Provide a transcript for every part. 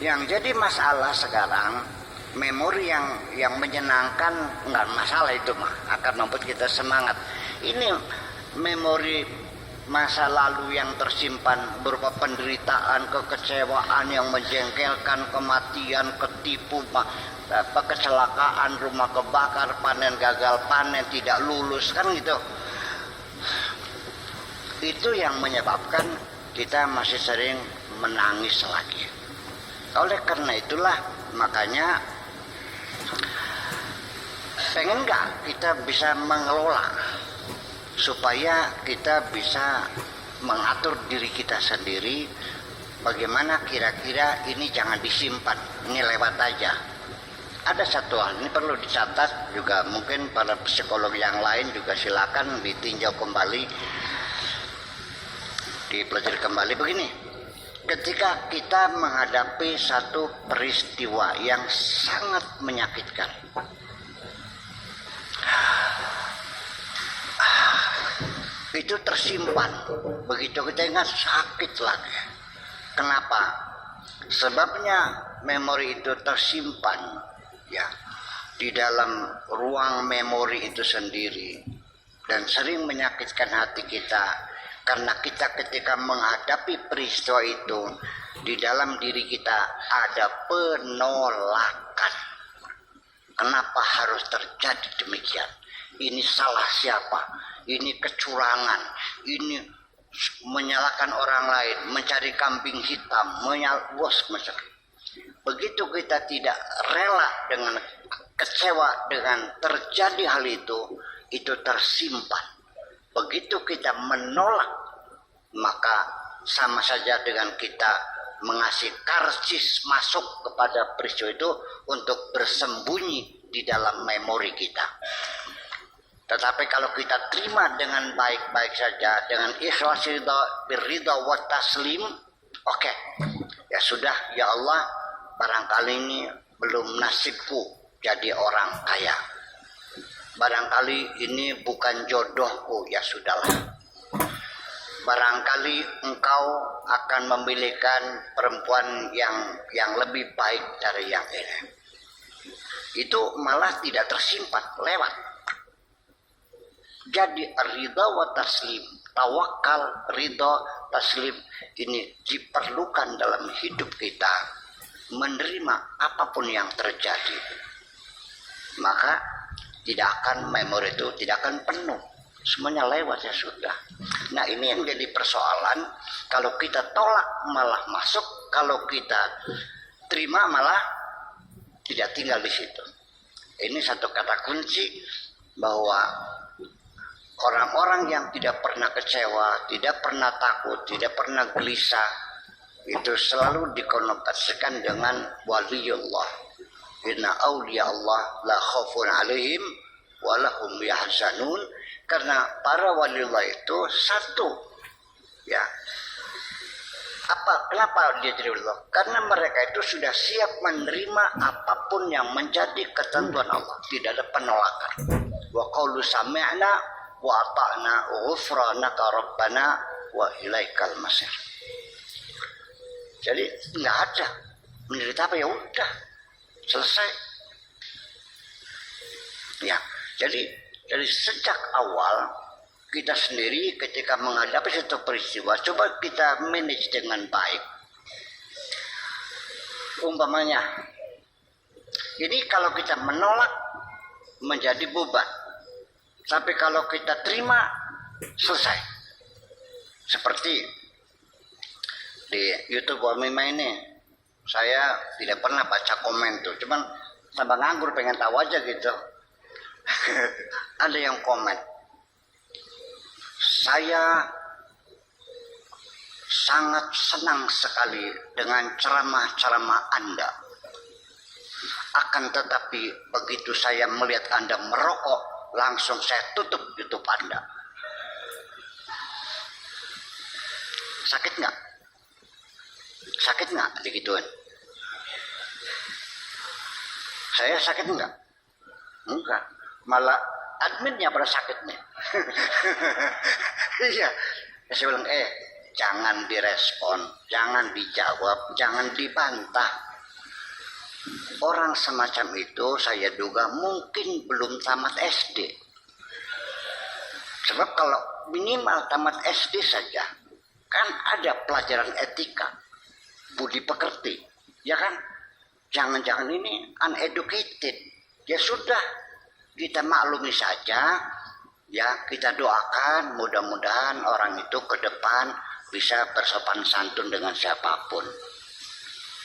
Yang jadi masalah sekarang, memori yang menyenangkan nggak masalah, itu mah akan membuat kita semangat. Ini memori masa lalu yang tersimpan berupa penderitaan, kekecewaan yang menjengkelkan, kematian, ketipu, kecelakaan, rumah kebakar, panen gagal panen, tidak lulus, kan gitu. Itu yang menyebabkan kita masih sering menangis lagi. Oleh karena itulah, makanya pengen nggak kita bisa mengelola supaya kita bisa mengatur diri kita sendiri, bagaimana kira-kira ini jangan disimpan, ini lewat aja. Ada satu hal, ini perlu dicatat juga, mungkin para psikolog yang lain juga silakan ditinjau kembali, dipelajari kembali. Begini, ketika kita menghadapi satu peristiwa yang sangat menyakitkan, itu tersimpan, begitu kita ingat sakit lagi. Kenapa? Sebabnya memori itu tersimpan ya di dalam ruang memori itu sendiri, dan sering menyakitkan hati kita. Karena kita ketika menghadapi peristiwa itu, di dalam diri kita ada penolakan. Kenapa harus terjadi demikian? Ini salah siapa? Ini kecurangan. Ini menyalahkan orang lain, mencari kambing hitam, begitu kita tidak rela dengan kecewa dengan terjadi hal itu tersimpan. Begitu kita menolak, maka sama saja dengan kita mengasih karcis masuk kepada peristiwa itu untuk bersembunyi di dalam memori kita. Tetapi kalau kita terima dengan baik-baik saja, dengan ikhlas, ridha wa taslim, oke, ya sudah, ya Allah, barangkali ini belum nasibku jadi orang kaya. Barangkali ini bukan jodohku, ya sudahlah. Barangkali engkau akan memilihkan perempuan yang lebih baik dari yang ini. Itu malah tidak tersimpan, lewat. Jadi ridha wa taslim, tawakal, ridha, taslim ini diperlukan dalam hidup kita, menerima apapun yang terjadi. Maka tidak akan, memori itu tidak akan penuh, semuanya lewat, ya sudah. Nah, ini yang jadi persoalan. Kalau kita tolak malah masuk, kalau kita terima malah tidak tinggal di situ. Ini satu kata kunci bahwa orang-orang yang tidak pernah kecewa, tidak pernah takut, tidak pernah gelisah, itu selalu dikonotasikan dengan waliyullah. Inna awliya Allah la khaufun alaihim wa lahum yahzanun. Karena para waliullah itu satu, ya. Kenapa dia jadi waliullah? Karena mereka itu sudah siap menerima apapun yang menjadi ketentuan Allah, tidak ada penolakan. Wa qaulu sami'na wa ata'na ghufranaka rabbana wa ilaikal masir. Jadi nggak ada menderita apa, ya udah selesai. Ya, jadi sejak awal kita sendiri ketika menghadapi satu peristiwa, coba kita manage dengan baik. Umpamanya, ini kalau kita menolak menjadi beban, tapi kalau kita terima selesai. Seperti di YouTube Wamima ini, saya tidak pernah baca komen tuh, cuman tambah nganggur pengen tahu aja gitu. Ada yang komen, saya sangat senang sekali dengan ceramah-ceramah Anda. Akan tetapi begitu saya melihat Anda merokok, langsung saya tutup YouTube Anda. Sakit nggak? Sakit nggak digituin? Saya sakit nggak? Enggak. Malah adminnya pada sakit nih. Iya. Saya bilang, jangan direspon, jangan dijawab, jangan dibantah. Orang semacam itu saya duga mungkin belum tamat SD. Sebab kalau minimal tamat SD saja, kan ada pelajaran etika, budi pekerti, ya kan? Jangan-jangan ini uneducated. Ya sudah, kita maklumi saja, ya kita doakan mudah-mudahan orang itu ke depan bisa bersopan santun dengan siapapun.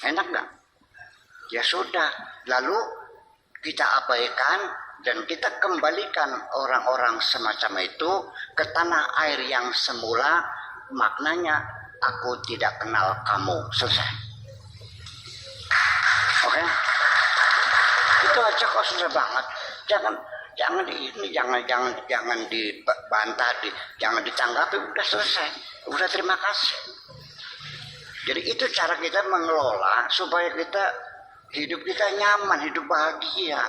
Enak nggak? Ya sudah, lalu kita abaikan dan kita kembalikan orang-orang semacam itu ke tanah air yang semula. Maknanya aku tidak kenal kamu, selesai. Oke? Itu aja kok, susah banget. Jangan dibantah, jangan ditanggapi, udah selesai. Udah, terima kasih. Jadi itu cara kita mengelola supaya hidup kita nyaman, hidup bahagia.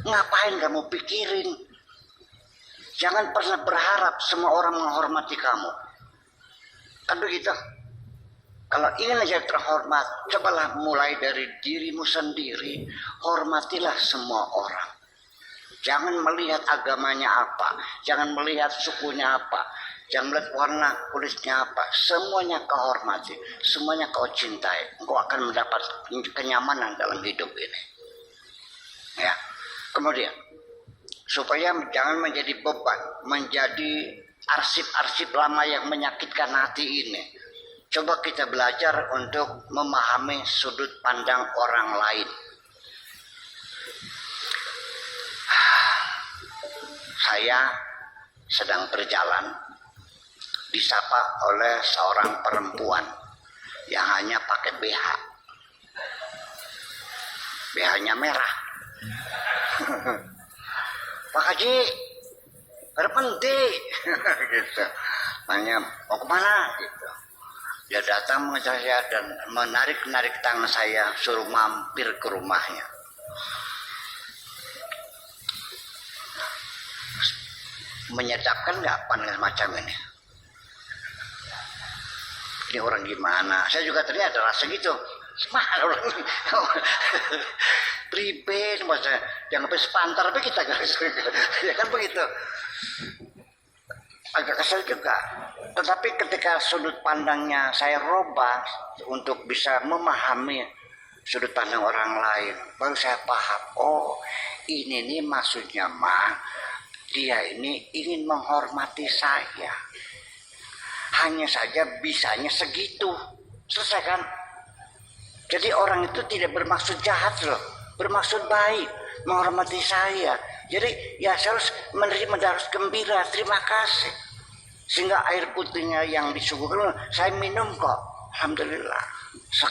Ngapain kamu pikirin? Jangan pernah berharap semua orang menghormati kamu. Kan begitu. Kalau ingin aja terhormat, cobalah mulai dari dirimu sendiri. Hormatilah semua orang. Jangan melihat agamanya apa, jangan melihat sukunya apa, jangan melihat warna kulitnya apa. Semuanya kau hormati, semuanya kau cintai. Engkau akan mendapat kenyamanan dalam hidup ini. Ya. Kemudian, supaya jangan menjadi beban, menjadi arsip-arsip lama yang menyakitkan hati ini. Coba kita belajar untuk memahami sudut pandang orang lain. Saya sedang berjalan, disapa oleh seorang perempuan yang hanya pakai BH. BH-nya merah. Pak Haji, berhenti. Gitu. Tanya, mau kemana? Gitu. Dia datang mengejar saya dan menarik tangan saya, suruh mampir ke rumahnya. Menyedapkan nggak pandangan macam ini? Ini orang gimana? Saya juga ternyata ada rasa gitu. Semana orang ini. Pribadi, maksudnya jangan sampai sepantar, tapi kita nggak. Ya kan begitu. Agak kesel juga. Tetapi ketika sudut pandangnya saya robah untuk bisa memahami sudut pandang orang lain, baru saya paham. Oh, ini nih maksudnya mah. Dia ini ingin menghormati saya. Hanya saja bisanya segitu. Selesai kan? Jadi orang itu tidak bermaksud jahat loh. Bermaksud baik. Menghormati saya. Jadi ya saya harus menerima, harus gembira. Terima kasih. Sehingga air putihnya yang disuguhkan saya minum kok. Alhamdulillah.